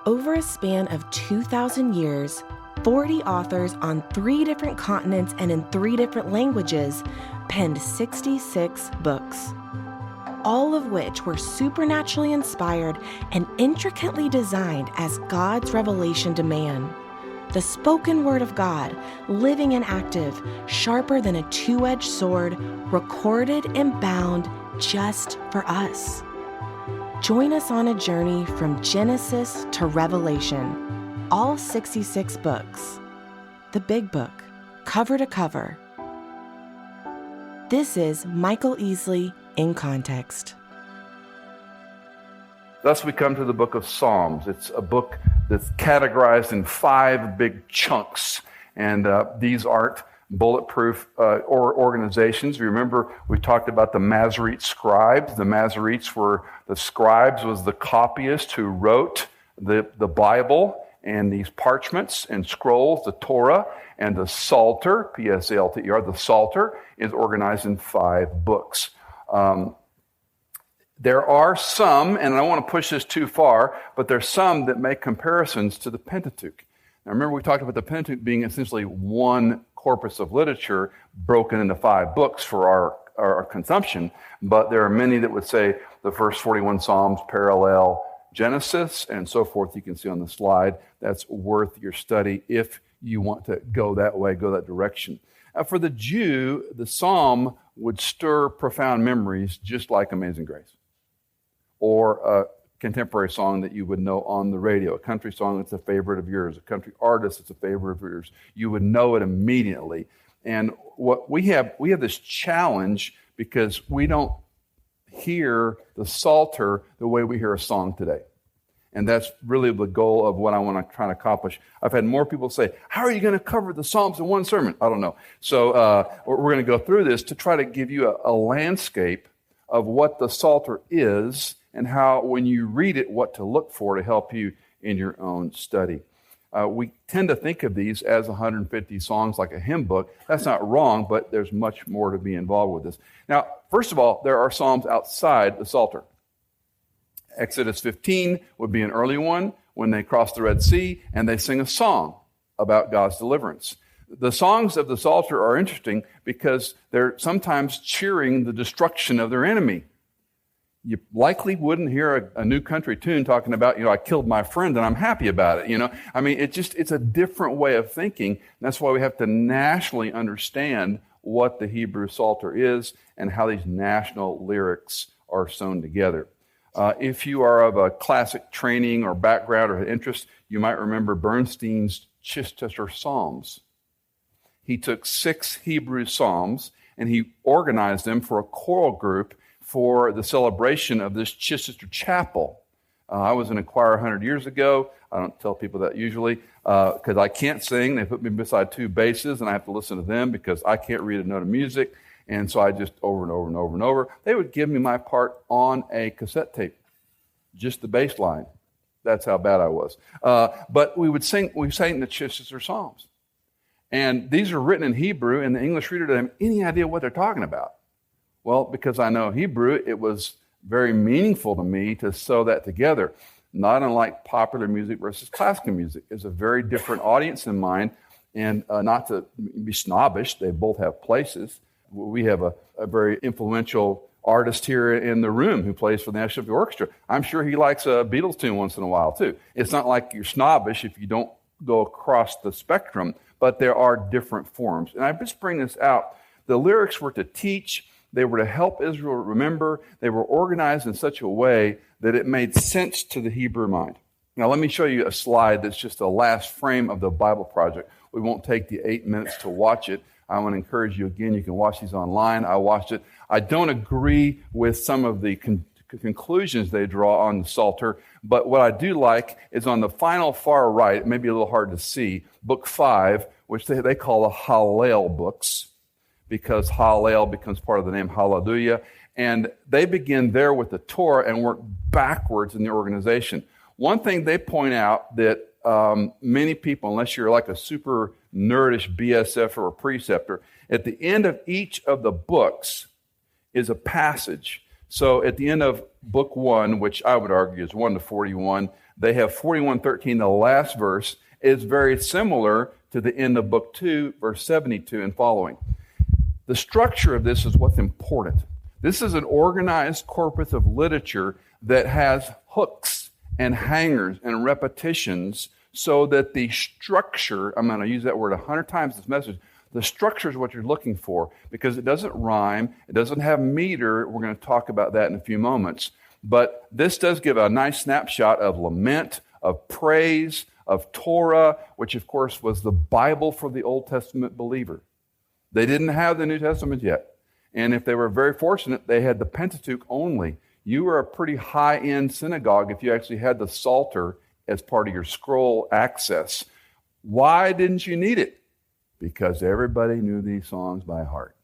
Over a span of 2,000 years, 40 authors on 3 different continents and in 3 different languages penned 66 books, all of which were supernaturally inspired and intricately designed as God's revelation to man. The spoken word of God, living and active, sharper than a 2-edged sword, recorded and bound just for us. Join us on a journey from Genesis to Revelation, all 66 books, the big book, cover to cover. This is Michael Easley in Context. Thus we come to the book of Psalms. It's a book that's categorized in 5 big chunks, and these aren't bulletproof or organizations. Remember, we talked about the Masorete scribes. The Masoretes were the scribes, was the copyists who wrote the Bible and these parchments and scrolls, the Torah, and the Psalter, Psalter, the Psalter is organized in 5 books. There are some, and I don't want to push this too far, but there's some that make comparisons to the Pentateuch. Now remember, we talked about the Pentateuch being essentially one corpus of literature broken into 5 books for our consumption, but there are many that would say the first 41 Psalms parallel Genesis and so forth. You can see on the slide. That's worth your study if you want to go that way, go that direction. For the Jew, the Psalm would stir profound memories just like Amazing Grace, or a contemporary song that you would know on the radio, a country song that's a favorite of yours, a country artist that's a favorite of yours. You would know it immediately. And what we have this challenge because we don't hear the Psalter the way we hear a song today. And that's really the goal of what I want to try to accomplish. I've had more people say, how are you going to cover the Psalms in one sermon? I don't know. So we're going to go through this to try to give you a landscape of what the Psalter is and how, when you read it, what to look for to help you in your own study. We tend to think of these as 150 songs like a hymn book. That's not wrong, but there's much more to be involved with this. Now, first of all, there are psalms outside the Psalter. Exodus 15 would be an early one when they cross the Red Sea and they sing a song about God's deliverance. The songs of the Psalter are interesting because they're sometimes cheering the destruction of their enemy. You likely wouldn't hear a new country tune talking about, I killed my friend and I'm happy about it, I mean, it's a different way of thinking. That's why we have to nationally understand what the Hebrew Psalter is and how these national lyrics are sewn together. If you are of a classic training or background or interest, you might remember Bernstein's Chichester Psalms. He took 6 Hebrew Psalms and he organized them for a choral group for the celebration of this Chichester Chapel. I was in a choir 100 years ago. I don't tell people that usually because I can't sing. They put me beside 2 basses and I have to listen to them because I can't read a note of music. And so I just over and over and over and over. They would give me my part on a cassette tape, just the bass line. That's how bad I was. But we sang the Chichester Psalms. And these are written in Hebrew, and the English reader doesn't have any idea what they're talking about. Well, because I know Hebrew, it was very meaningful to me to sew that together. Not unlike popular music versus classical music. It's a very different audience in mind, and not to be snobbish, they both have places. We have a very influential artist here in the room who plays for the National Symphony Orchestra. I'm sure he likes a Beatles tune once in a while, too. It's not like you're snobbish if you don't go across the spectrum, but there are different forms. And I just bring this out. The lyrics were to teach. They were to help Israel remember. They were organized in such a way that it made sense to the Hebrew mind. Now, let me show you a slide that's just the last frame of the Bible Project. We won't take the 8 minutes to watch it. I want to encourage you again. You can watch these online. I watched it. I don't agree with some of the conclusions they draw on the Psalter, but what I do like is on the final far right, it may be a little hard to see, book 5, which they call the Hallel books, because Hallel becomes part of the name Hallelujah, and they begin there with the Torah and work backwards in the organization. One thing they point out that many people, unless you're like a super nerdish BSF or a preceptor, at the end of each of the books is a passage So at the end of book 1, which I would argue is 1 to 41, they have 41:13, the last verse, is very similar to the end of book 2, verse 72 and following. The structure of this is what's important. This is an organized corpus of literature that has hooks and hangers and repetitions so that the structure, I'm going to use that word 100 times in this message, the structure is what you're looking for because it doesn't rhyme, it doesn't have meter. We're going to talk about that in a few moments. But this does give a nice snapshot of lament, of praise, of Torah, which of course was the Bible for the Old Testament believer. They didn't have the New Testament yet. And if they were very fortunate, they had the Pentateuch only. You were a pretty high-end synagogue if you actually had the Psalter as part of your scroll access. Why didn't you need it? Because everybody knew these songs by heart.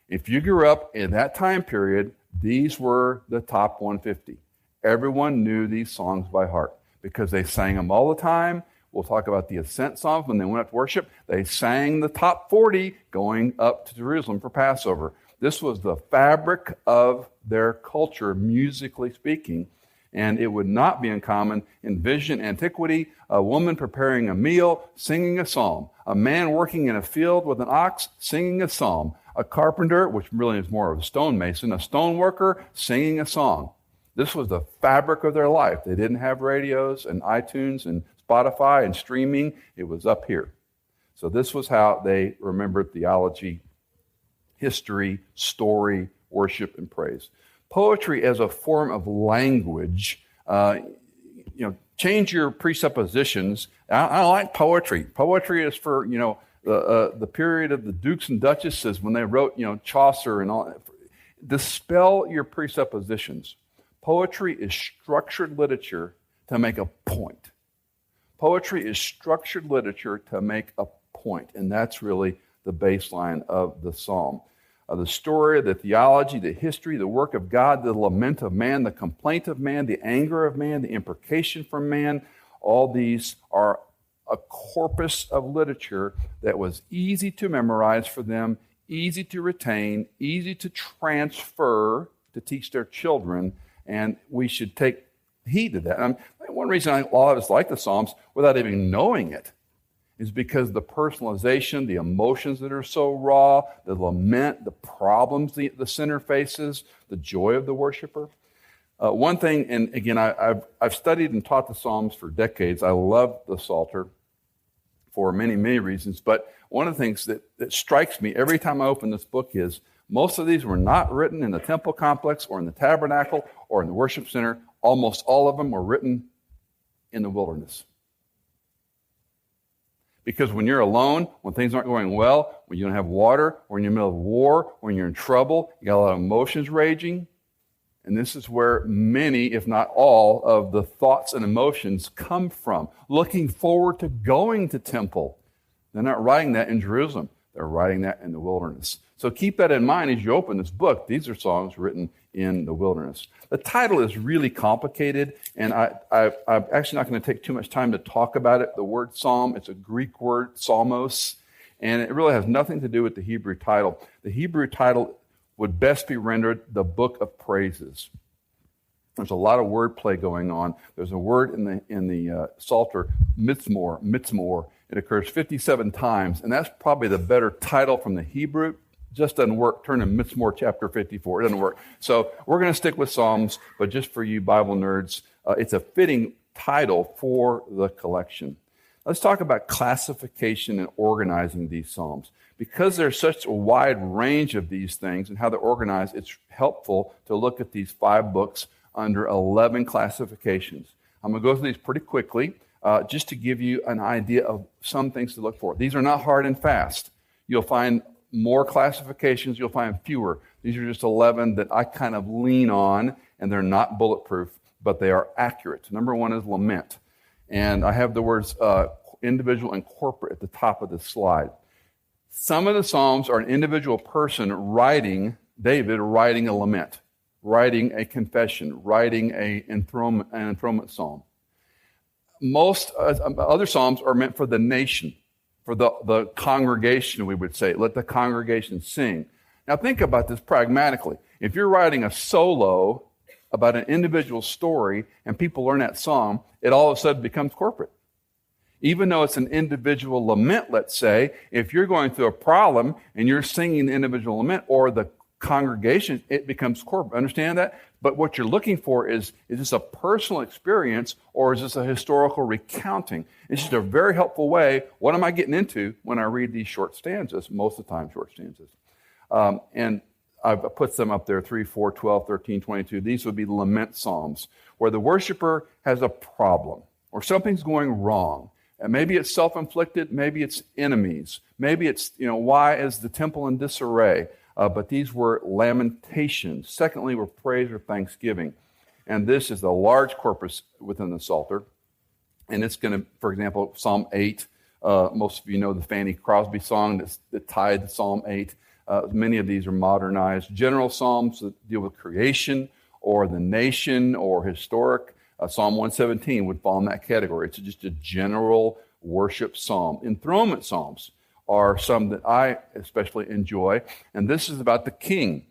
If you grew up in that time period, these were the top 150. Everyone knew these songs by heart because they sang them all the time. We'll talk about the ascent songs when they went up to worship. They sang the top 40 going up to Jerusalem for Passover. This was the fabric of their culture, musically speaking. And it would not be uncommon in Vision antiquity, a woman preparing a meal, singing a psalm. A man working in a field with an ox, singing a psalm. A carpenter, which really is more of a stonemason, a stoneworker, singing a song. This was the fabric of their life. They didn't have radios and iTunes and Spotify and streaming. It was up here. So this was how they remembered theology, history, story, worship, and praise. Poetry as a form of language, change your presuppositions. I like poetry. Poetry is for, the period of the dukes and duchesses when they wrote, Chaucer and all. Dispel your presuppositions. Poetry is structured literature to make a point. Poetry is structured literature to make a point, and that's really the baseline of the psalm. The story, the theology, the history, the work of God, the lament of man, the complaint of man, the anger of man, the imprecation from man, all these are a corpus of literature that was easy to memorize for them, easy to retain, easy to transfer to teach their children, and we should take heed to that. One reason a lot of us like the Psalms without even knowing it is because the personalization, the emotions that are so raw, the lament, the problems the sinner faces, the joy of the worshiper. One thing, and again, I've studied and taught the Psalms for decades. I love the Psalter for many, many reasons, but one of the things that strikes me every time I open this book is most of these were not written in the temple complex or in the tabernacle or in the worship center. Almost all of them were written in the wilderness. Because when you're alone, when things aren't going well, when you don't have water, when you're in the middle of war, when you're in trouble, you got a lot of emotions raging. And this is where many, if not all, of the thoughts and emotions come from. Looking forward to going to temple. They're not writing that in Jerusalem. They're writing that in the wilderness. So keep that in mind as you open this book. These are songs written in the wilderness. The title is really complicated, and I'm actually not going to take too much time to talk about it. The word psalm, it's a Greek word, psalmos, and it really has nothing to do with the Hebrew title. The Hebrew title would best be rendered the Book of Praises. There's a lot of wordplay going on. There's a word in the Psalter, mitzmor. It occurs 57 times, and that's probably the better title from the Hebrew. Just doesn't work. Turn to Mitzmor chapter 54. It doesn't work. So we're going to stick with Psalms, but just for you Bible nerds, it's a fitting title for the collection. Let's talk about classification and organizing these Psalms. Because there's such a wide range of these things and how they're organized, it's helpful to look at these 5 books under 11 classifications. I'm going to go through these pretty quickly just to give you an idea of some things to look for. These are not hard and fast. You'll find more classifications, you'll find fewer. These are just 11 that I kind of lean on, and they're not bulletproof, but they are accurate. Number 1 is lament. And I have the words individual and corporate at the top of the slide. Some of the Psalms are an individual person David writing a lament, writing a confession, writing an enthronement psalm. Most other Psalms are meant for the nation, for the congregation, we would say. Let the congregation sing. Now think about this pragmatically. If you're writing a solo about an individual story and people learn that psalm, it all of a sudden becomes corporate. Even though it's an individual lament, let's say, if you're going through a problem and you're singing the individual lament or the congregation, it becomes corporate. Understand that? But what you're looking for is this a personal experience or is this a historical recounting? It's just a very helpful way. What am I getting into when I read these short stanzas? Most of the time, short stanzas. And I've put them up there, 3, 4, 12, 13, 22. These would be lament psalms, where the worshiper has a problem or something's going wrong. And maybe it's self-inflicted, maybe it's enemies, maybe it's, why is the temple in disarray? But these were lamentations. Secondly, were praise or thanksgiving. And this is a large corpus within the Psalter. And it's going to, for example, Psalm 8. Most of you know the Fanny Crosby song that tied Psalm 8. Many of these are modernized. General psalms that deal with creation or the nation or historic. Psalm 117 would fall in that category. It's just a general worship psalm. Enthronement psalms are some that I especially enjoy, and this is about the king.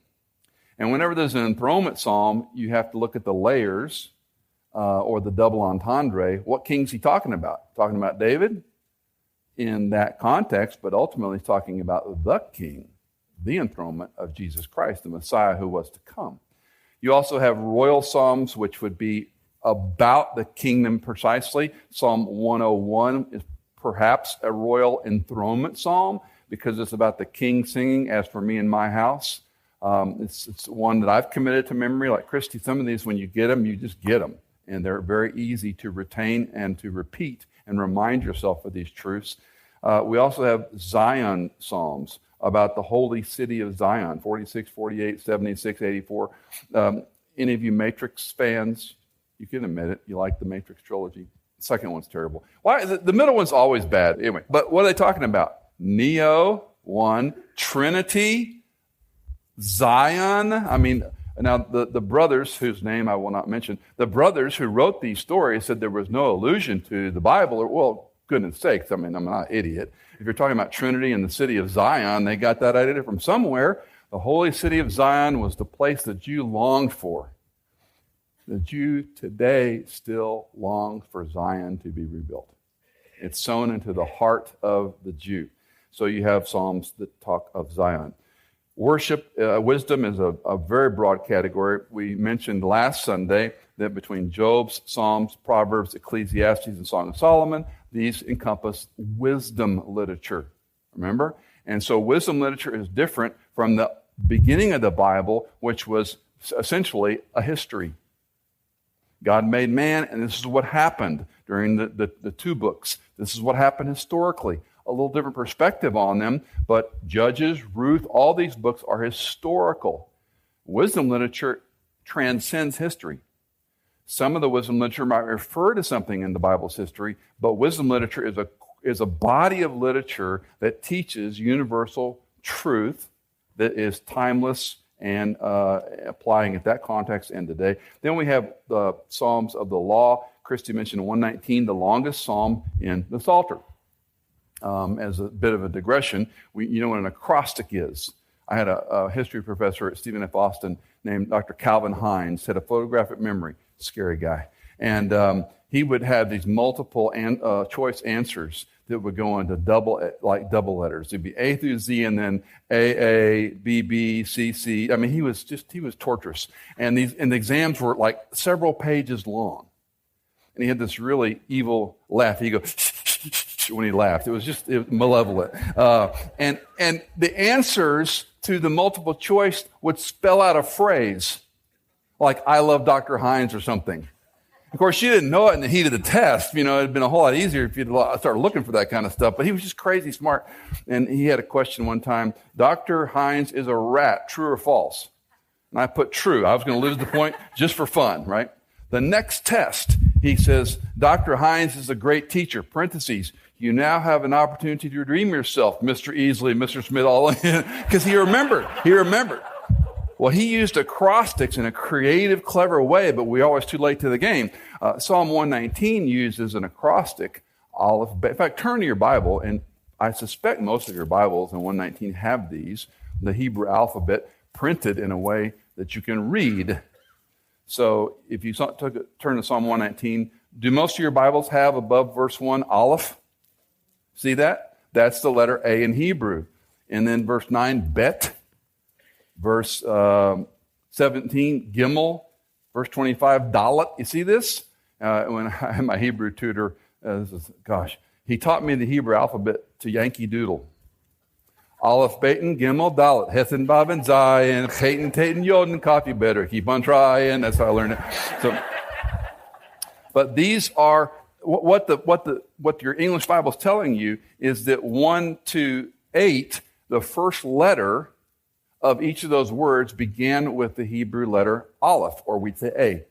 And whenever there's an enthronement psalm, you have to look at the layers or the double entendre. What king's he talking about? Talking about David in that context, but ultimately he's talking about the king, the enthronement of Jesus Christ, the Messiah who was to come. You also have royal psalms, which would be about the kingdom precisely. Psalm 101 is perhaps a royal enthronement psalm because it's about the king singing, as for me and my house. It's one that I've committed to memory. Like Christy, some of these, when you get them, you just get them. And they're very easy to retain and to repeat and remind yourself of these truths. We also have Zion psalms about the holy city of Zion, 46, 48, 76, 84. Any of you Matrix fans? You can admit it. You like the Matrix trilogy. The second one's terrible. Why? The middle one's always bad. Anyway, but what are they talking about? Neo, one, Trinity, Zion. I mean, now the brothers, whose name I will not mention, the brothers who wrote these stories said there was no allusion to the Bible. Well, goodness sakes, I mean, I'm not an idiot. If you're talking about Trinity and the city of Zion, they got that idea from somewhere. The holy city of Zion was the place that you longed for. The Jew today still longs for Zion to be rebuilt. It's sown into the heart of the Jew. So you have psalms that talk of Zion. Worship, wisdom is a very broad category. We mentioned last Sunday that between Job's, Psalms, Proverbs, Ecclesiastes, and Song of Solomon, these encompass wisdom literature. Remember? And so wisdom literature is different from the beginning of the Bible, which was essentially a history. God made man, and this is what happened during the two books. This is what happened historically. A little different perspective on them, but Judges, Ruth, all these books are historical. Wisdom literature transcends history. Some of the wisdom literature might refer to something in the Bible's history, but wisdom literature is a body of literature that teaches universal truth that is timeless and applying at that context and today. Then we have the Psalms of the Law. Christy mentioned 119, the longest psalm in the Psalter. As a bit of a digression, you know what an acrostic is. I had a history professor at Stephen F. Austin named Dr. Calvin Hines, had a photographic memory, scary guy. And he would have these multiple choice answers that would go into double letters. It'd be A through Z and then A, B, B, C, C. I mean, he was torturous. And the exams were like several pages long. And he had this really evil laugh. He'd go when he laughed. It was malevolent. And the answers to the multiple choice would spell out a phrase like, I love Dr. Hines or something. Of course, she didn't know it in the heat of the test. You know, it'd been a whole lot easier if you'd started looking for that kind of stuff. But he was just crazy smart. And he had a question one time, Dr. Hines is a rat, true or false? And I put true. I was going to lose the point just for fun, right? The next test, he says, Dr. Hines is a great teacher, parentheses, you now have an opportunity to redeem yourself, Mr. Easley, Mr. Smith, all in, because he remembered. Well, he used acrostics in a creative, clever way, but we're always too late to the game. Psalm 119 uses an acrostic, in fact, turn to your Bible, and I suspect most of your Bibles in 119 have these, the Hebrew alphabet, printed in a way that you can read. So if you turn to Psalm 119, do most of your Bibles have above verse 1 Aleph? See that? That's the letter A in Hebrew. And then verse 9, Bet. Verse 17, Gimel. Verse 25, Dalet. You see this? When I had my Hebrew tutor, he taught me the Hebrew alphabet to Yankee Doodle. Aleph, Beten, Gimel, Dalet, Hethen, Vav, Zayin, Cheten, Taten, Yod, Kaf. You better keep on trying. That's how I learned it. So, but these are what your English Bible is telling you is that 1 to 8, the first letter of each of those words began with the Hebrew letter Aleph, or we'd say A.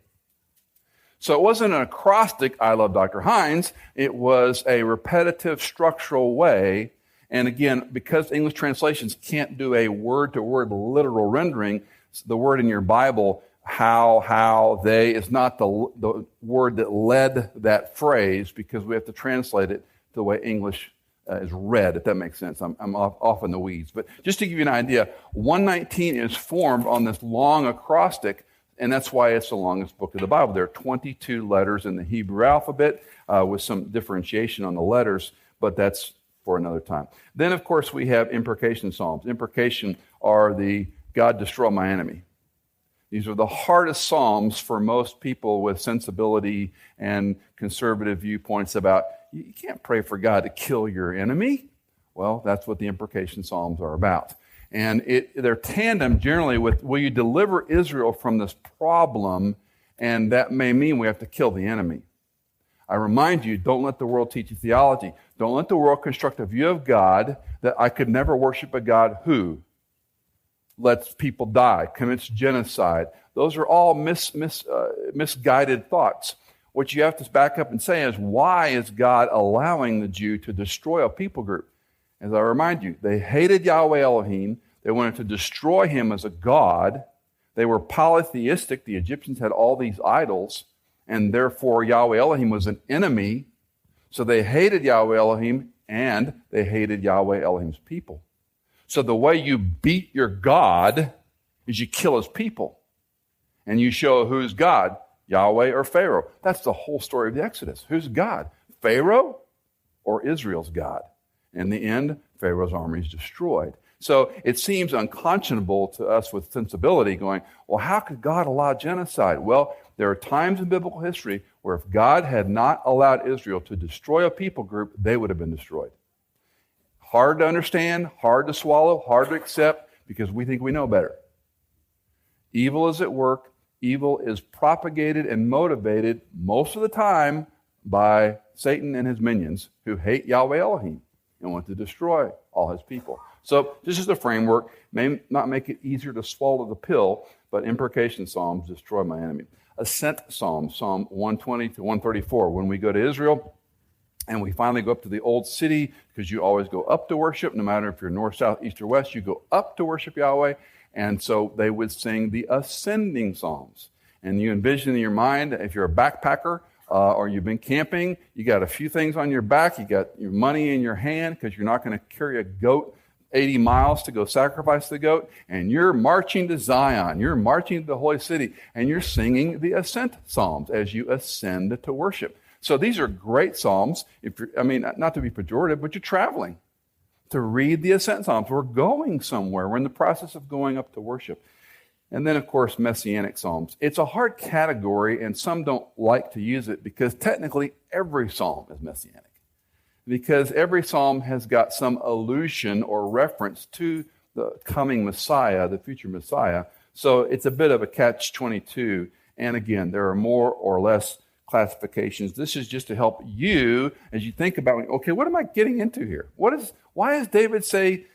So it wasn't an acrostic, I love Dr. Hines. It was a repetitive structural way. And again, because English translations can't do a word-to-word literal rendering, the word in your Bible, how, they, is not the word that led that phrase, because we have to translate it the way English is read, if that makes sense. I'm off in the weeds. But just to give you an idea, 119 is formed on this long acrostic, and that's why it's the longest book of the Bible. There are 22 letters in the Hebrew alphabet with some differentiation on the letters, but that's for another time. Then, of course, we have imprecation psalms. Imprecation are the God destroy my enemy. These are the hardest psalms for most people with sensibility and conservative viewpoints about you can't pray for God to kill your enemy. Well, that's what the imprecation psalms are about. And they're tandem generally with, will you deliver Israel from this problem? And that may mean we have to kill the enemy. I remind you, don't let the world teach you theology. Don't let the world construct a view of God that I could never worship a God who lets people die, commits genocide. Those are all misguided thoughts. What you have to back up and say is, why is God allowing the Jew to destroy a people group? As I remind you, they hated Yahweh Elohim. They wanted to destroy him as a god. They were polytheistic. The Egyptians had all these idols, and therefore Yahweh Elohim was an enemy. So they hated Yahweh Elohim, and they hated Yahweh Elohim's people. So the way you beat your God is you kill his people. And you show who's God, Yahweh or Pharaoh. That's the whole story of the Exodus. Who's God? Pharaoh or Israel's God? In the end, Pharaoh's army is destroyed. So it seems unconscionable to us with sensibility going, well, how could God allow genocide? Well, there are times in biblical history where if God had not allowed Israel to destroy a people group, they would have been destroyed. Hard to understand, hard to swallow, hard to accept, because we think we know better. Evil is at work. Evil is propagated and motivated most of the time by Satan and his minions who hate Yahweh Elohim and want to destroy all his people. So this is the framework. May not make it easier to swallow the pill, but imprecation psalms destroy my enemy. Ascent psalms, Psalm 120 to 134. When we go to Israel and we finally go up to the old city, because you always go up to worship, no matter if you're north, south, east, or west, you go up to worship Yahweh. And so they would sing the ascending psalms. And you envision in your mind, if you're a backpacker or you've been camping, you got a few things on your back, you got your money in your hand because you're not going to carry a goat 80 miles to go sacrifice the goat, and you're marching to Zion, you're marching to the holy city, and you're singing the ascent psalms as you ascend to worship. So these are great psalms. Not to be pejorative, but you're traveling to read the ascent psalms. We're going somewhere. We're in the process of going up to worship. And then, of course, messianic psalms. It's a hard category, and some don't like to use it because technically every psalm is messianic. Because every psalm has got some allusion or reference to the coming Messiah, the future Messiah. So it's a bit of a catch-22. And again, there are more or less classifications. This is just to help you as you think about, okay, what am I getting into here? Why does David say,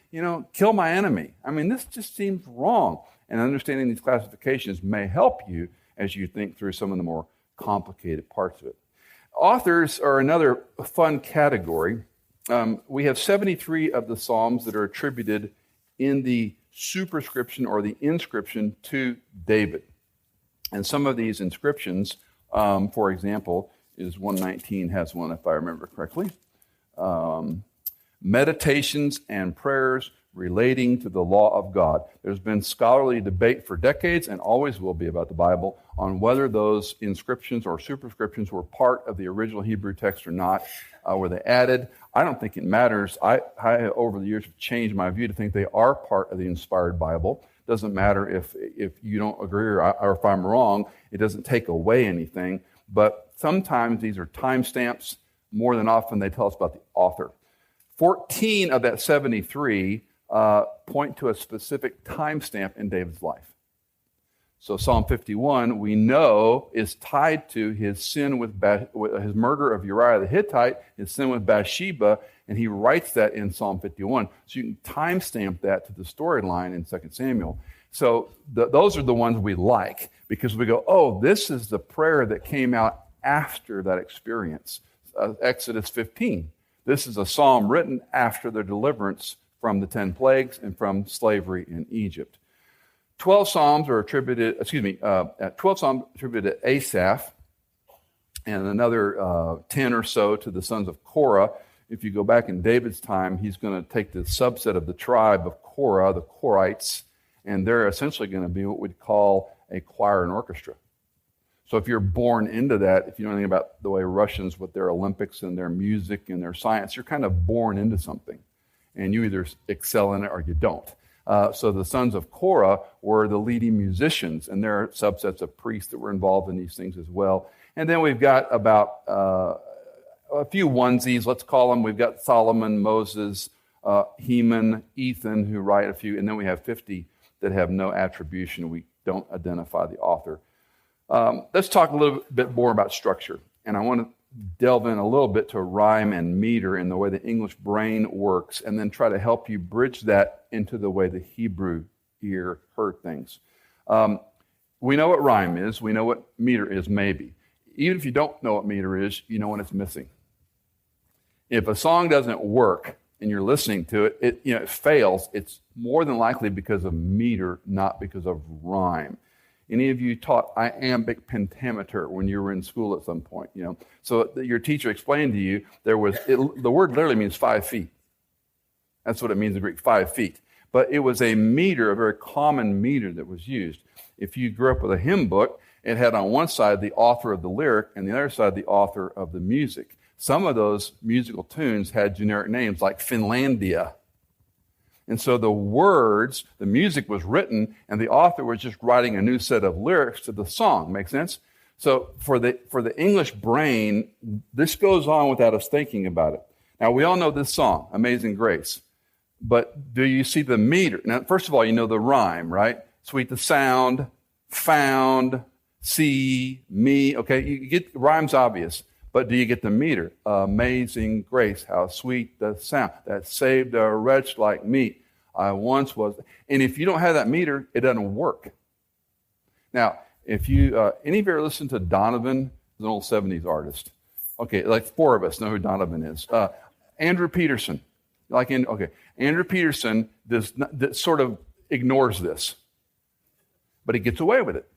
kill my enemy? This just seems wrong. And understanding these classifications may help you as you think through some of the more complicated parts of it. Authors are another fun category. We have 73 of the Psalms that are attributed in the superscription or the inscription to David. And some of these inscriptions, for example, is 119 has one, if I remember correctly. Meditations and prayers relating to the law of God. There's been scholarly debate for decades, and always will be, about the Bible on whether those inscriptions or superscriptions were part of the original Hebrew text or not. Were they added? I don't think it matters. I over the years have changed my view to think they are part of the inspired Bible. Doesn't matter if you don't agree or if I'm wrong. It doesn't take away anything. But sometimes these are timestamps. More than often, they tell us about the author. 14 of that 73 point to a specific timestamp in David's life. So Psalm 51, we know, is tied to his sin with his murder of Uriah the Hittite, his sin with Bathsheba, and he writes that in Psalm 51. So you can timestamp that to the storyline in 2 Samuel. So those are the ones we like, because we go, oh, this is the prayer that came out after that experience. Exodus 15. This is a psalm written after the deliverance from the 10 plagues and from slavery in Egypt. 12 psalms are attributed, 12 psalms attributed to Asaph, and another 10 or so to the sons of Korah. If you go back in David's time, he's going to take the subset of the tribe of Korah, the Korites, and they're essentially going to be what we'd call a choir and orchestra. So if you're born into that, if you know anything about the way Russians with their Olympics and their music and their science, you're kind of born into something. And you either excel in it or you don't. So the sons of Korah were the leading musicians, and there are subsets of priests that were involved in these things as well. And then we've got about a few onesies, let's call them. We've got Solomon, Moses, Heman, Ethan, who write a few, and then we have 50 that have no attribution. We don't identify the author. Let's talk a little bit more about structure, and I want to delve in a little bit to rhyme and meter and the way the English brain works, and then try to help you bridge that into the way the Hebrew ear heard things. We know what rhyme is. We know what meter is, maybe. Even if you don't know what meter is, you know when it's missing. If a song doesn't work and you're listening to it, it fails, it's more than likely because of meter, not because of rhyme. Any of you taught iambic pentameter when you were in school at some point? So your teacher explained to you the word literally means 5 feet. That's what it means in Greek, 5 feet. But it was a meter, a very common meter that was used. If you grew up with a hymn book, it had on one side the author of the lyric and the other side the author of the music. Some of those musical tunes had generic names like Finlandia. And so the words, the music was written, and the author was just writing a new set of lyrics to the song. Make sense? So for the English brain, this goes on without us thinking about it. Now, we all know this song, Amazing Grace. But do you see the meter? Now, first of all, you know the rhyme, right? Sweet the sound, found, see, me. Okay, you get rhyme's obvious. But do you get the meter? Amazing grace, how sweet the sound that saved a wretch like me. I once was. And if you don't have that meter, it doesn't work. Now, if you, any of you ever listened to Donovan? He's an old 70s artist. Okay, like 4 of us know who Donovan is. Andrew Peterson. Andrew Peterson sort of ignores this. But he gets away with it.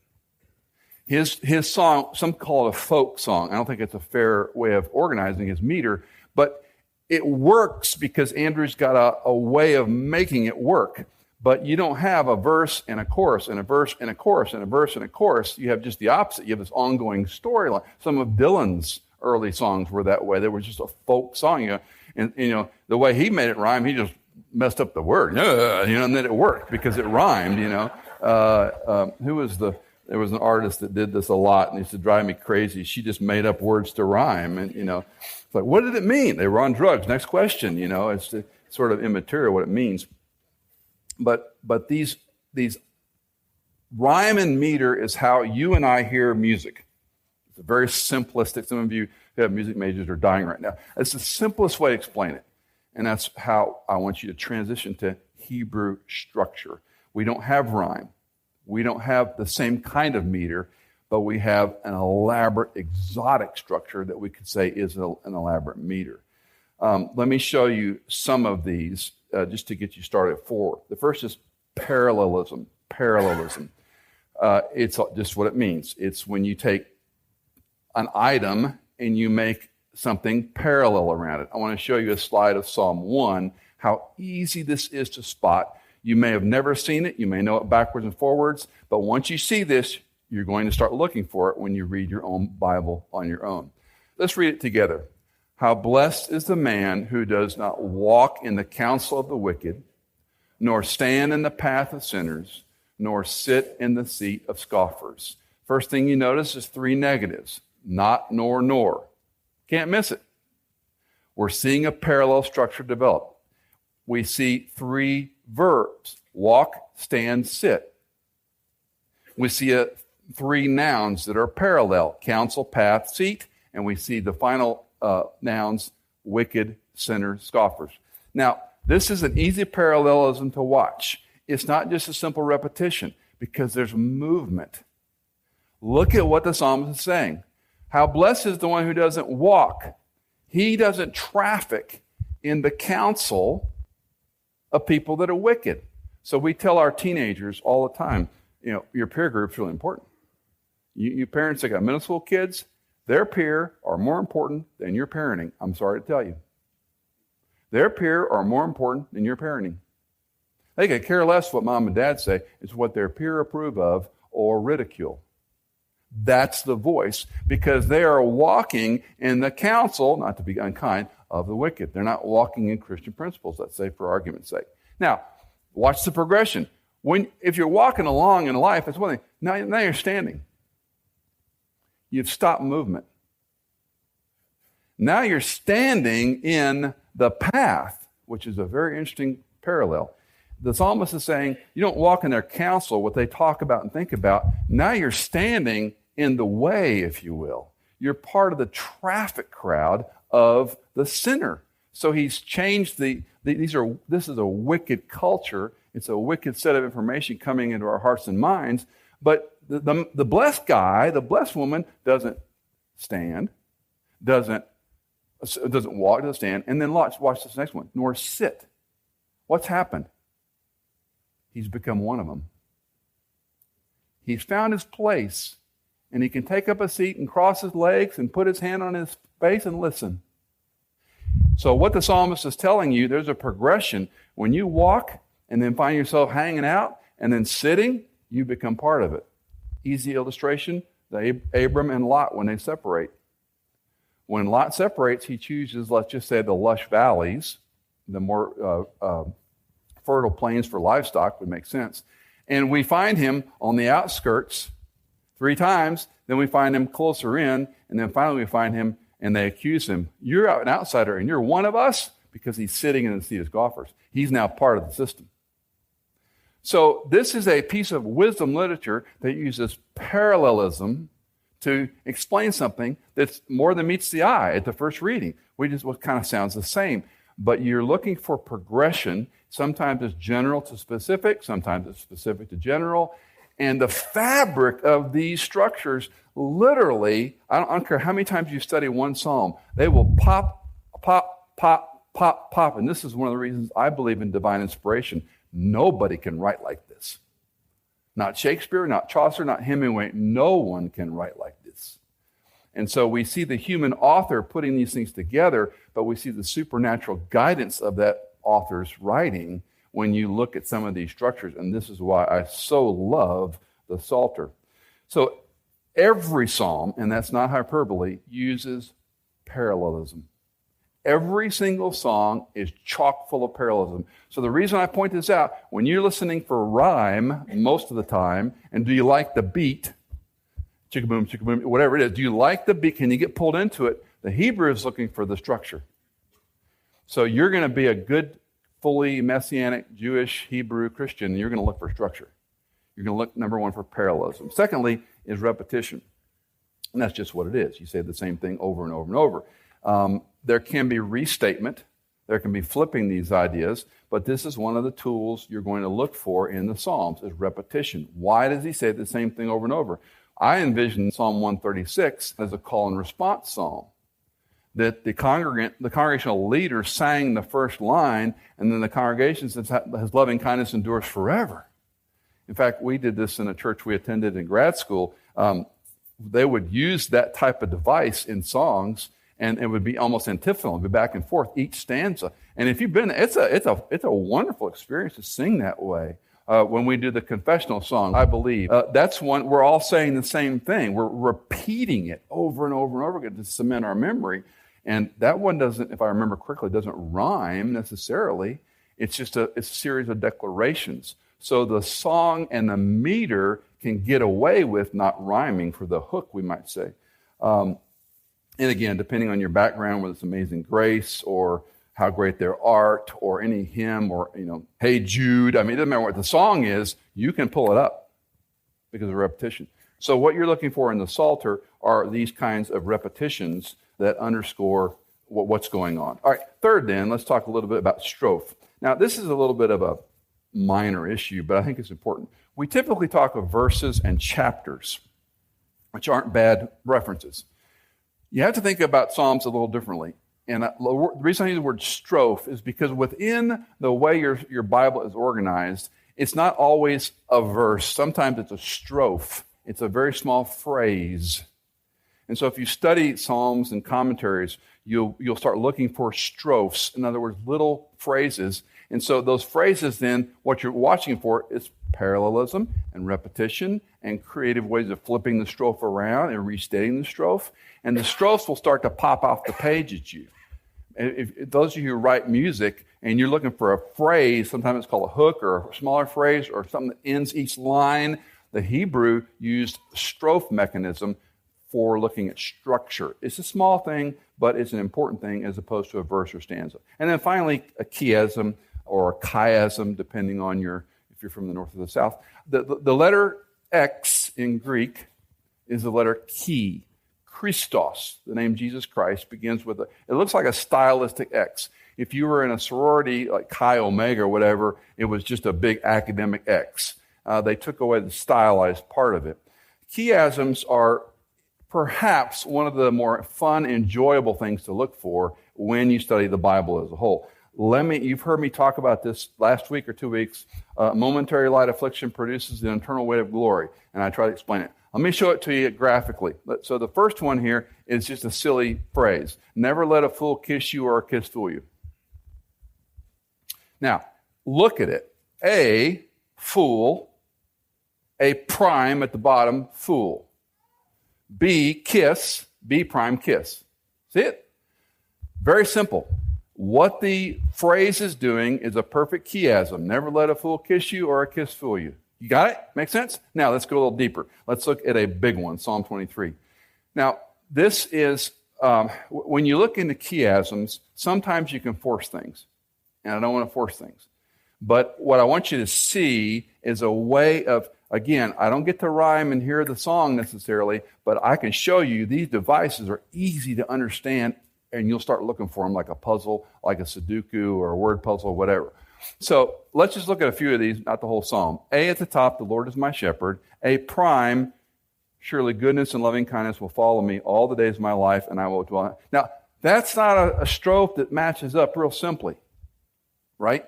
His song, some call it a folk song. I don't think it's a fair way of organizing his meter, but it works because Andrew's got a way of making it work. But you don't have a verse and a chorus and a verse and a chorus and a verse and a chorus. You have just the opposite. You have this ongoing storyline. Some of Dylan's early songs were that way. They were just a folk song. And the way he made it rhyme, he just messed up the word. And then it worked because it rhymed. There was an artist that did this a lot, and it used to drive me crazy. She just made up words to rhyme, and it's like, what did it mean? They were on drugs. Next question. It's sort of immaterial what it means. But these rhyme and meter is how you and I hear music. It's very simplistic. Some of you who have music majors are dying right now. It's the simplest way to explain it, and that's how I want you to transition to Hebrew structure. We don't have rhyme. We don't have the same kind of meter, but we have an elaborate, exotic structure that we could say is an elaborate meter. Let me show you some of these just to get you started forward. The first is parallelism. Parallelism. It's just what it means. It's when you take an item and you make something parallel around it. I want to show you a slide of Psalm 1 how easy this is to spot. You may have never seen it. You may know it backwards and forwards. But once you see this, you're going to start looking for it when you read your own Bible on your own. Let's read it together. How blessed is the man who does not walk in the counsel of the wicked, nor stand in the path of sinners, nor sit in the seat of scoffers. First thing you notice is 3 negatives. Not, nor. Can't miss it. We're seeing a parallel structure develop. We see 3 verbs. Walk, stand, sit. We see 3 nouns that are parallel. Counsel, path, seat. And we see the final nouns, wicked, sinner, scoffers. Now, this is an easy parallelism to watch. It's not just a simple repetition because there's movement. Look at what the psalmist is saying. How blessed is the one who doesn't walk. He doesn't traffic in the counsel of people that are wicked. So we tell our teenagers all the time, your peer group's really important. You parents that got middle school kids, their peer are more important than your parenting. I'm sorry to tell you. Their peer are more important than your parenting. They could care less what mom and dad say. It's what their peer approve of or ridicule. That's the voice, because they are walking in the counsel, not to be unkind, of the wicked. They're not walking in Christian principles, let's say, for argument's sake. Now, watch the progression. If you're walking along in life, that's one thing. Now you're standing. You've stopped movement. Now you're standing in the path, which is a very interesting parallel. The psalmist is saying, you don't walk in their counsel, what they talk about and think about. Now you're standing in the way, if you will. You're part of the traffic crowd of the sinner. So he's changed this is a wicked culture. It's a wicked set of information coming into our hearts and minds. But the blessed guy, the blessed woman, doesn't stand, doesn't walk, doesn't stand, and then watch this next one, nor sit. What's happened? He's become one of them. He's found his place, and he can take up a seat and cross his legs and put his hand on his face and listen. So what the psalmist is telling you, there's a progression. When you walk and then find yourself hanging out and then sitting, you become part of it. Easy illustration, Abram and Lot when they separate. When Lot separates, he chooses, let's just say, the lush valleys, the more fertile plains for livestock would make sense. And we find him on the outskirts 3 times, then we find him closer in, and then finally we find him and they accuse him. You're an outsider and you're one of us, because he's sitting in the seat of scoffers. He's now part of the system. So this is a piece of wisdom literature that uses parallelism to explain something that's more than meets the eye at the first reading. What kind of sounds the same. But you're looking for progression. Sometimes it's general to specific, sometimes it's specific to general. And the fabric of these structures, literally, I don't care how many times you study one psalm, they will pop, pop, pop, pop, pop. And this is one of the reasons I believe in divine inspiration. Nobody can write like this. Not Shakespeare, not Chaucer, not Hemingway. No one can write like this. And so we see the human author putting these things together, but we see the supernatural guidance of that author's writing when you look at some of these structures. And this is why I so love the Psalter. So every psalm, and that's not hyperbole, uses parallelism. Every single song is chock full of parallelism. So the reason I point this out, when you're listening for rhyme most of the time, and do you like the beat, chicka-boom, chicka-boom, whatever it is, do you like the beat? Can you get pulled into it? The Hebrew is looking for the structure. So you're going to be a good, fully Messianic, Jewish, Hebrew Christian, and you're going to look for structure. You're going to look, number one, for parallelism. Secondly is repetition. And that's just what it is. You say the same thing over and over and over. There can be restatement. There can be flipping these ideas. But this is one of the tools you're going to look for in the Psalms, is repetition. Why does he say the same thing over and over? I envision Psalm 136 as a call and response psalm. That the congregational leader sang the first line, and then the congregation says, his loving kindness endures forever. In fact, we did this in a church we attended in grad school. They would use that type of device in songs, And it would be almost antiphonal, it'd be back and forth, each stanza. And if you've been, it's a wonderful experience to sing that way. When we do the confessional song, I believe, that's one, we're all saying the same thing. We're repeating it over and over and over again to cement our memory. And that one doesn't, if I remember correctly, doesn't rhyme necessarily. It's just a series of declarations. So the song and the meter can get away with not rhyming for the hook, we might say. And again, depending on your background, whether it's Amazing Grace or How Great Their Art or any hymn or, Hey Jude, I mean, it doesn't matter what the song is, you can pull it up because of repetition. So what you're looking for in the Psalter are these kinds of repetitions that underscore what's going on. All right, third then, let's talk a little bit about strophe. Now, this is a little bit of a minor issue, but I think it's important. We typically talk of verses and chapters, which aren't bad references. You have to think about Psalms a little differently. And the reason I use the word strophe is because within the way your Bible is organized, it's not always a verse. Sometimes it's a strophe. It's a very small phrase. And so if you study Psalms and commentaries, you'll start looking for strophes. In other words, little phrases. And so those phrases then, what you're watching for is parallelism and repetition and creative ways of flipping the strophe around and restating the strophe. And the strophes will start to pop off the page at you. If those of you who write music and you're looking for a phrase, sometimes it's called a hook or a smaller phrase or something that ends each line, the Hebrew used strophe mechanism for looking at structure. It's a small thing, but it's an important thing as opposed to a verse or stanza. And then finally, a chiasm or a chiasm, depending on if you're from the north or the south. The letter X in Greek is the letter chi. Christos, the name Jesus Christ, begins with it looks like a stylistic X. If you were in a sorority like Chi Omega or whatever, it was just a big academic X. They took away the stylized part of it. Chiasms are perhaps one of the more fun, enjoyable things to look for when you study the Bible as a whole. You've heard me talk about this last week or 2 weeks. Momentary light affliction produces the eternal weight of glory, and I try to explain it. Let me show it to you graphically. So the first one here is just a silly phrase. Never let a fool kiss you or a kiss fool you. Now, look at it. A, fool. A prime at the bottom, fool. B, kiss. B prime, kiss. See it? Very simple. What the phrase is doing is a perfect chiasm. Never let a fool kiss you or a kiss fool you. You got it? Make sense? Now, let's go a little deeper. Let's look at a big one, Psalm 23. Now, this is, when you look into chiasms, sometimes you can force things. And I don't want to force things. But what I want you to see is a way of, again, I don't get to rhyme and hear the song necessarily, but I can show you these devices are easy to understand, and you'll start looking for them like a puzzle, like a Sudoku or a word puzzle, whatever. So let's just look at a few of these, not the whole psalm. A at the top, the Lord is my shepherd. A prime, surely goodness and loving kindness will follow me all the days of my life, and I will dwell. Now, that's not a strophe that matches up real simply, right?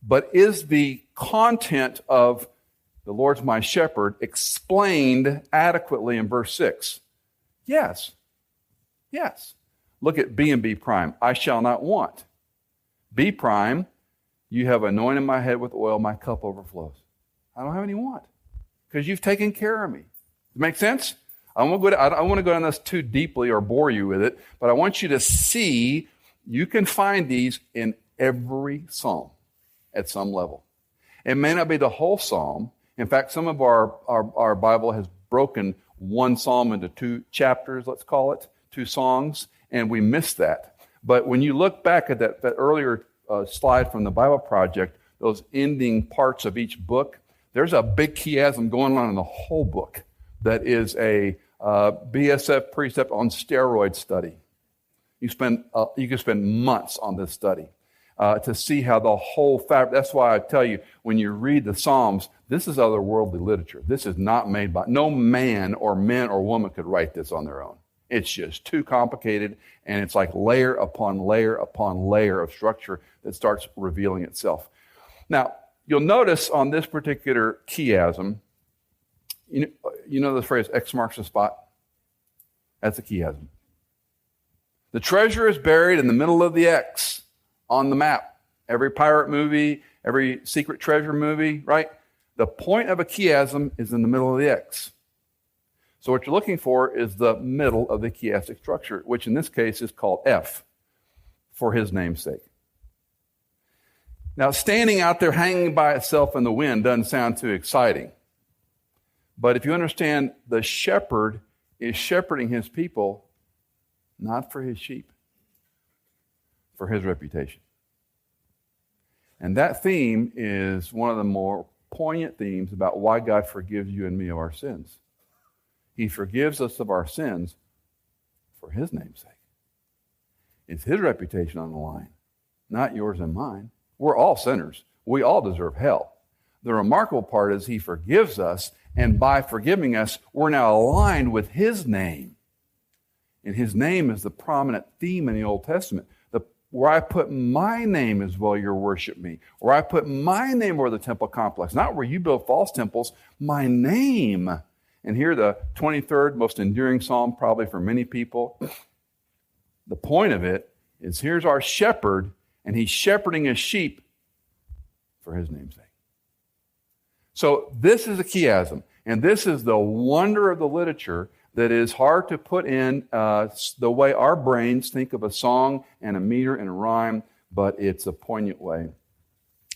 But is the content of the Lord's my shepherd explained adequately in verse 6? Yes. Yes. Look at B and B prime. I shall not want. B prime, you have anointed my head with oil, my cup overflows. I don't have any want because you've taken care of me. Does it make sense? I don't want to go down this too deeply or bore you with it, but I want you to see you can find these in every psalm at some level. It may not be the whole psalm. In fact, some of our Bible has broken one psalm into 2 chapters, let's call it, 2 songs, and we miss that. But when you look back at that earlier slide from the Bible Project, those ending parts of each book, there's a big chiasm going on in the whole book that is a BSF precept on steroid study. You can spend months on this study to see how the whole fabric. That's why I tell you, when you read the Psalms, this is otherworldly literature. This is not made by, no man or woman could write this on their own. It's just too complicated, and it's like layer upon layer upon layer of structure that starts revealing itself. Now, you'll notice on this particular chiasm, you know the phrase X marks the spot? That's a chiasm. The treasure is buried in the middle of the X on the map. Every pirate movie, every secret treasure movie, right? The point of a chiasm is in the middle of the X. So what you're looking for is the middle of the chiastic structure, which in this case is called F, for his name's sake. Now, standing out there hanging by itself in the wind doesn't sound too exciting. But if you understand, the shepherd is shepherding his people not for his sheep, for his reputation. And that theme is one of the more poignant themes about why God forgives you and me of our sins. He forgives us of our sins for his name's sake. It's his reputation on the line, not yours and mine. We're all sinners. We all deserve hell. The remarkable part is he forgives us, and by forgiving us, we're now aligned with his name. And his name is the prominent theme in the Old Testament. Where I put my name is where you worship me. Where I put my name over the temple complex. Not where you build false temples. My name. And here the 23rd most enduring psalm probably for many people. The point of it is here's our shepherd, and he's shepherding his sheep for his name's sake. So this is a chiasm. And this is the wonder of the literature that is hard to put in the way our brains think of a song and a meter and a rhyme, but it's a poignant way.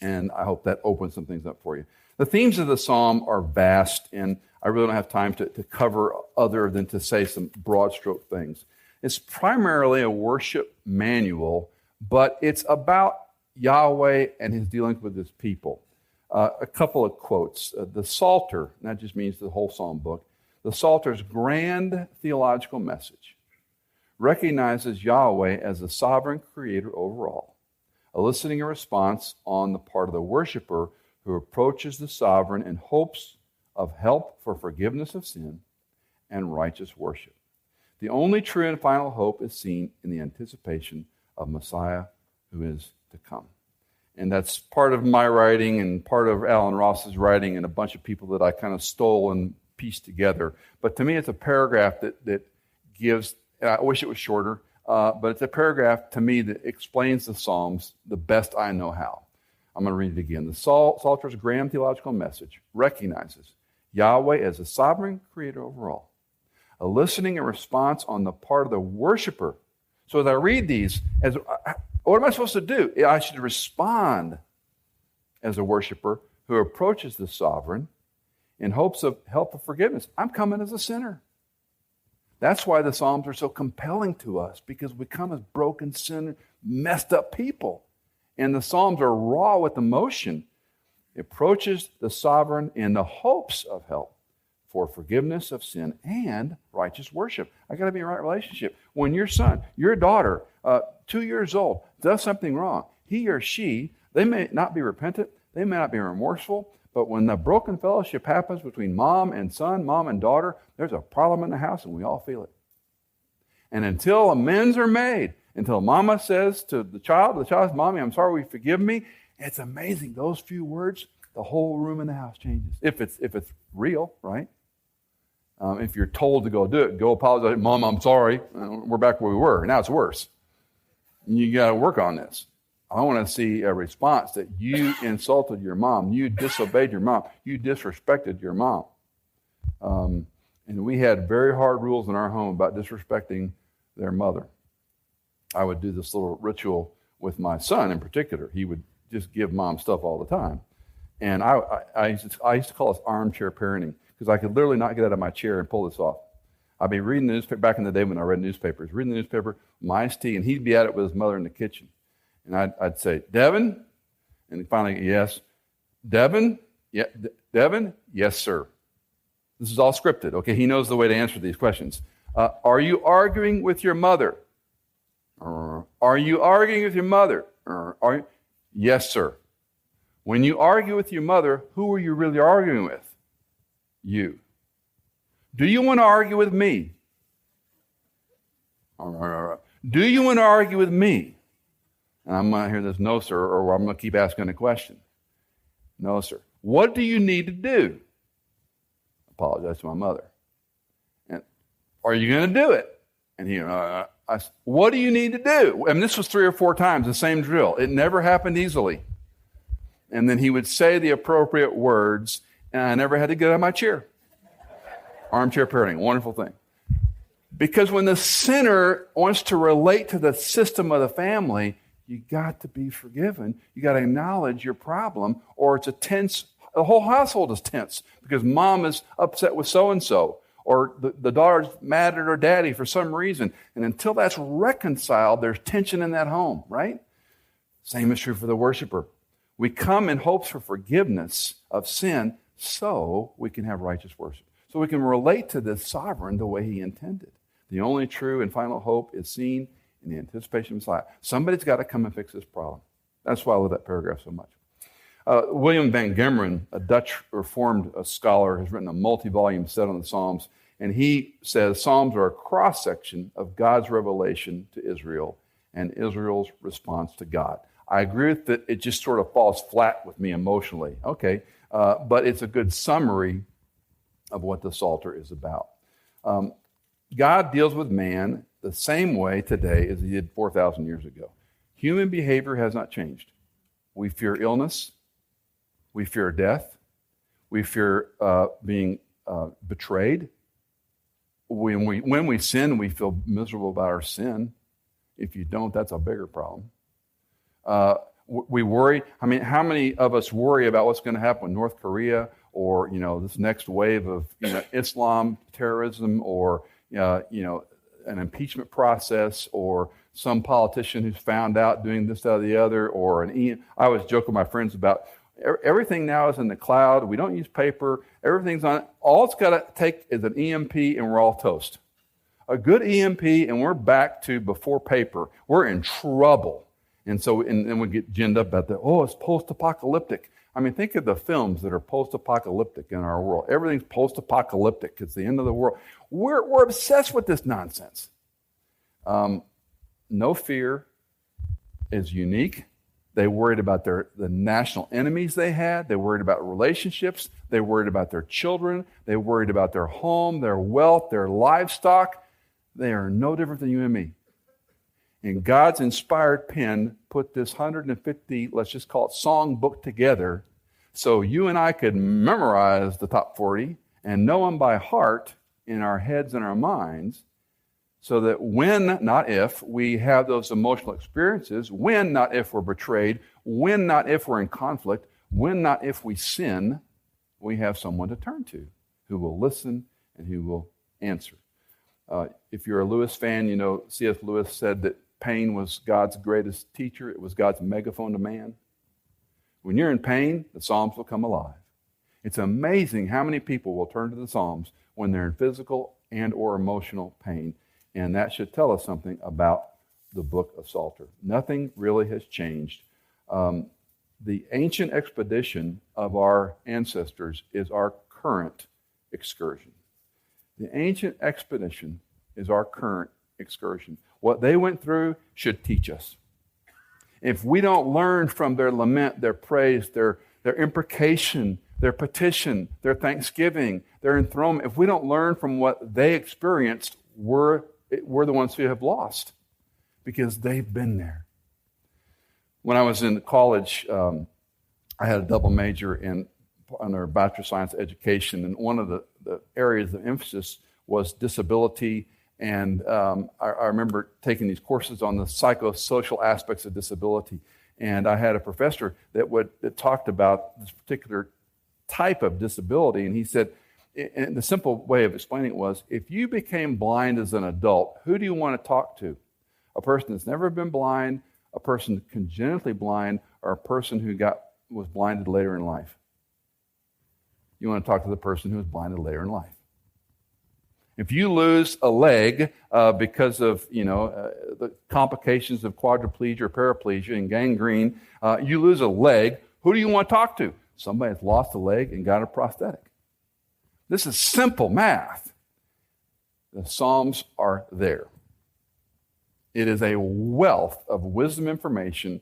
And I hope that opens some things up for you. The themes of the psalm are vast, and I really don't have time to cover other than to say some broad stroke things. It's primarily a worship manual, but it's about Yahweh and his dealings with his people. A couple of quotes. The Psalter, and that just means the whole psalm book, the Psalter's grand theological message recognizes Yahweh as the sovereign creator over all, eliciting a response on the part of the worshiper who approaches the sovereign in hopes of help for forgiveness of sin and righteous worship. The only true and final hope is seen in the anticipation of Messiah who is to come. And that's part of my writing and part of Alan Ross's writing and a bunch of people that I kind of stole and pieced together. But to me, it's a paragraph that gives, I wish it was shorter, but it's a paragraph to me that explains the Psalms the best I know how. I'm going to read it again. The Psalter's grand theological message recognizes Yahweh as the sovereign creator over all, eliciting a response on the part of the worshiper. So as I read these, what am I supposed to do? I should respond as a worshiper who approaches the sovereign in hopes of help of forgiveness. I'm coming as a sinner. That's why the Psalms are so compelling to us, because we come as broken, sinner, messed up people. And the Psalms are raw with emotion. It approaches the sovereign in the hopes of help for forgiveness of sin and righteous worship. I got to be in a right relationship. When your son, your daughter, 2 years old, does something wrong, he or she, they may not be repentant, they may not be remorseful, but when the broken fellowship happens between mom and son, mom and daughter, there's a problem in the house and we all feel it. And until amends are made, until mama says to the child says, Mommy, I'm sorry, will you forgive me? It's amazing. Those few words, the whole room in the house changes. If it's real, right? If you're told to go do it, go apologize. Mom, I'm sorry. We're back where we were. Now it's worse. You got to work on this. I want to see a response that you insulted your mom, you disobeyed your mom, you disrespected your mom. And we had very hard rules in our home about disrespecting their mother. I would do this little ritual with my son in particular. He would just give mom stuff all the time. And I used to call this armchair parenting, because I could literally not get out of my chair and pull this off. I'd be reading the newspaper, back in the day when I read newspapers, reading the newspaper, my iced tea, and he'd be at it with his mother in the kitchen. And I'd say, Devin? And finally, yes. Devin? Yeah, Devin? Yes, sir. This is all scripted, okay? He knows the way to answer these questions. Are you arguing with your mother? Are you arguing with your mother? Yes, sir. When you argue with your mother, who are you really arguing with? You. Do you want to argue with me? Do you want to argue with me? And I'm going to hear this, no, sir, or I'm going to keep asking the question. No, sir. What do you need to do? Apologize to my mother. And are you going to do it? And I said, what do you need to do? And this was 3 or 4 times, the same drill. It never happened easily. And then he would say the appropriate words, and I never had to get out of my chair. Armchair parenting, wonderful thing. Because when the sinner wants to relate to the system of the family, you got to be forgiven. You got to acknowledge your problem, or it's a tense, the whole household is tense because mom is upset with so-and-so, or the daughter's mad at her daddy for some reason. And until that's reconciled, there's tension in that home, right? Same is true for the worshiper. We come in hopes for forgiveness of sin so we can have righteous worship. So we can relate to this sovereign the way he intended. The only true and final hope is seen in the anticipation of Messiah. Somebody's got to come and fix this problem. That's why I love that paragraph so much. William van Gemeren, a Dutch Reformed scholar, has written a multi-volume set on the Psalms, and he says Psalms are a cross-section of God's revelation to Israel and Israel's response to God. I agree with that. It just sort of falls flat with me emotionally. Okay, but it's a good summary of what the Psalter is about. God deals with man the same way today as he did 4,000 years ago. Human behavior has not changed. We fear illness. We fear death. We fear being betrayed. When we sin, we feel miserable about our sin. If you don't, that's a bigger problem. We worry. I mean, how many of us worry about what's going to happen with North Korea, or this next wave of Islam terrorism, or an impeachment process, or some politician who's found out doing this, that, or the other, or I always joke with my friends about everything now is in the cloud. We don't use paper. Everything's on. All it's got to take is an EMP, and we're all toast. A good EMP, and we're back to before paper. We're in trouble. And so, and then we get ginned up about that. Oh, it's post-apocalyptic. I mean, think of the films that are post-apocalyptic in our world. Everything's post-apocalyptic. It's the end of the world. We're obsessed with this nonsense. No fear is unique. They worried about the national enemies they had. They worried about relationships. They worried about their children. They worried about their home, their wealth, their livestock. They are no different than you and me. And God's inspired pen put this 150, let's just call it song book together, so you and I could memorize the top 40 and know them by heart in our heads and our minds, so that when, not if, we have those emotional experiences, when, not if, we're betrayed, when, not if, we're in conflict, when, not if, we sin, we have someone to turn to who will listen and who will answer. If you're a Lewis fan, C.S. Lewis said that pain was God's greatest teacher. It was God's megaphone to man. When you're in pain, the Psalms will come alive. It's amazing how many people will turn to the Psalms when they're in physical and or emotional pain. And that should tell us something about the book of Psalter. Nothing really has changed. The ancient expedition of our ancestors is our current excursion. The ancient expedition is our current excursion. What they went through should teach us. If we don't learn from their lament, their praise, their imprecation, their petition, their thanksgiving, their enthronement, if we don't learn from what they experienced, we're the ones who have lost, because they've been there. When I was in college, I had a double major under Bachelor of Science Education, and one of the areas of emphasis was disability. And I remember taking these courses on the psychosocial aspects of disability. And I had a professor that talked about this particular type of disability. And he said, and the simple way of explaining it was, if you became blind as an adult, who do you want to talk to? A person that's never been blind, a person congenitally blind, or a person who was blinded later in life? You want to talk to the person who was blinded later in life. If you lose a leg because of the complications of quadriplegia or paraplegia and gangrene, you lose a leg, who do you want to talk to? Somebody that's lost a leg and got a prosthetic. This is simple math. The Psalms are there. It is a wealth of wisdom information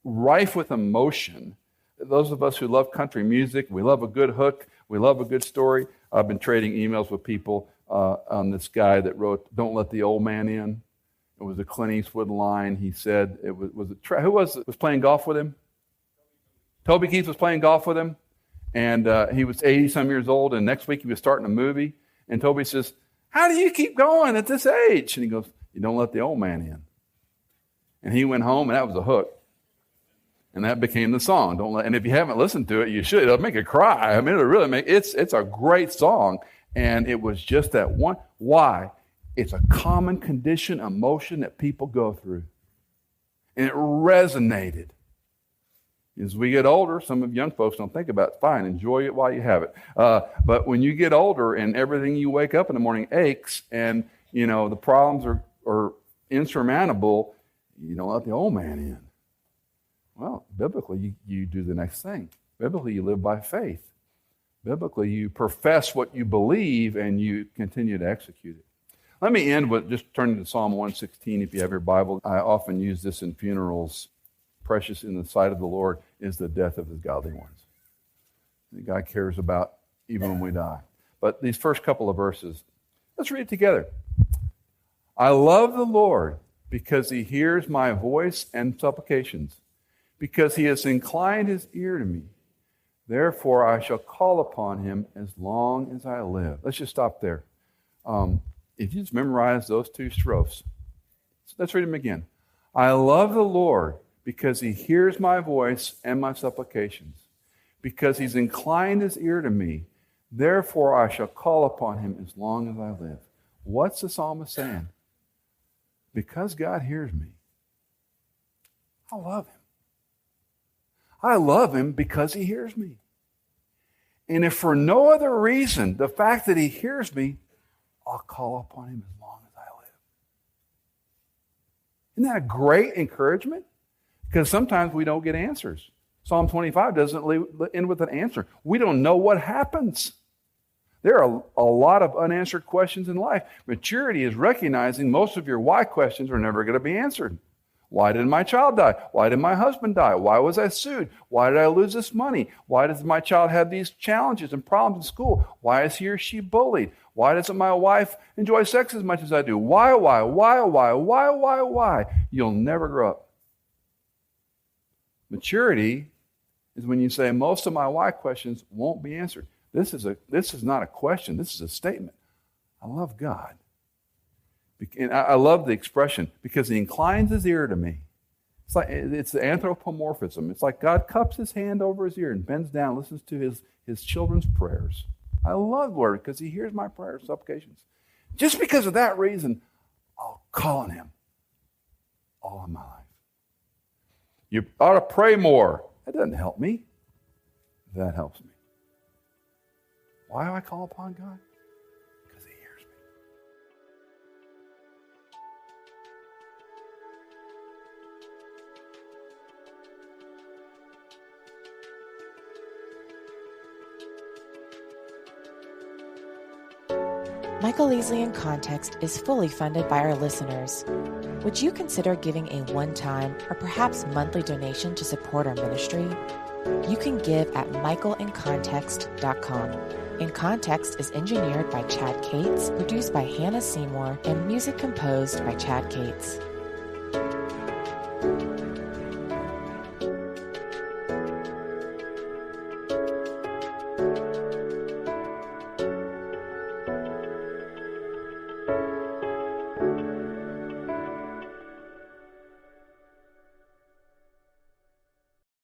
rife with emotion. Those of us who love country music, we love a good hook, we love a good story. I've been trading emails with people on this guy that wrote "Don't Let the Old Man In." It was a Clint Eastwood line. He said it was who was playing golf with him? Toby Keith was playing golf with him, and he was 80-some years old, and next week he was starting a movie, and Toby says, "How do you keep going at this age?" And he goes, "You don't let the old man in." And he went home, and that was a hook. And that became the song. And if you haven't listened to it, you should. It'll make you cry. I mean, it'll really make it's a great song. And it was just that one. Why? It's a common condition, emotion that people go through. And it resonated. As we get older, some of young folks don't think about it. Fine, enjoy it while you have it. But when you get older and everything you wake up in the morning aches and, the problems are insurmountable, you don't let the old man in. Well, biblically, you do the next thing. Biblically, you live by faith. Biblically, you profess what you believe and you continue to execute it. Let me end with just turning to Psalm 116 if you have your Bible. I often use this in funerals. Precious in the sight of the Lord is the death of his godly ones. That God cares about even when we die. But these first couple of verses, let's read it together. I love the Lord because he hears my voice and supplications, because he has inclined his ear to me. Therefore I shall call upon him as long as I live. Let's just stop there. If you just memorize those two strophes, let's read them again. I love the Lord because he hears my voice and my supplications, because he's inclined his ear to me. Therefore I shall call upon him as long as I live. What's the psalmist saying? Because God hears me, I love him. I love him because he hears me. And if for no other reason, the fact that he hears me, I'll call upon him as long as I live. Isn't that a great encouragement? Because sometimes we don't get answers. Psalm 25 doesn't end with an answer. We don't know what happens. There are a lot of unanswered questions in life. Maturity is recognizing most of your why questions are never going to be answered. Why did my child die? Why did my husband die? Why was I sued? Why did I lose this money? Why does my child have these challenges and problems in school? Why is he or she bullied? Why doesn't my wife enjoy sex as much as I do? Why? You'll never grow up. Maturity is when you say, most of my why questions won't be answered. This is not a question. This is a statement. I love God. And I love the expression, because he inclines his ear to me. It's the anthropomorphism. It's like God cups his hand over his ear and bends down, listens to his children's prayers. I love the Lord because he hears my prayers, supplications. Just because of that reason, I'll call on him all of my life. You ought to pray more. That doesn't help me. That helps me. Why do I call upon God? Because he hears me. Michael Easley in Context is fully funded by our listeners. Would you consider giving a one-time or perhaps monthly donation to support our ministry? You can give at michaelincontext.com. In Context is engineered by Chad Cates, produced by Hannah Seymour, and music composed by Chad Cates.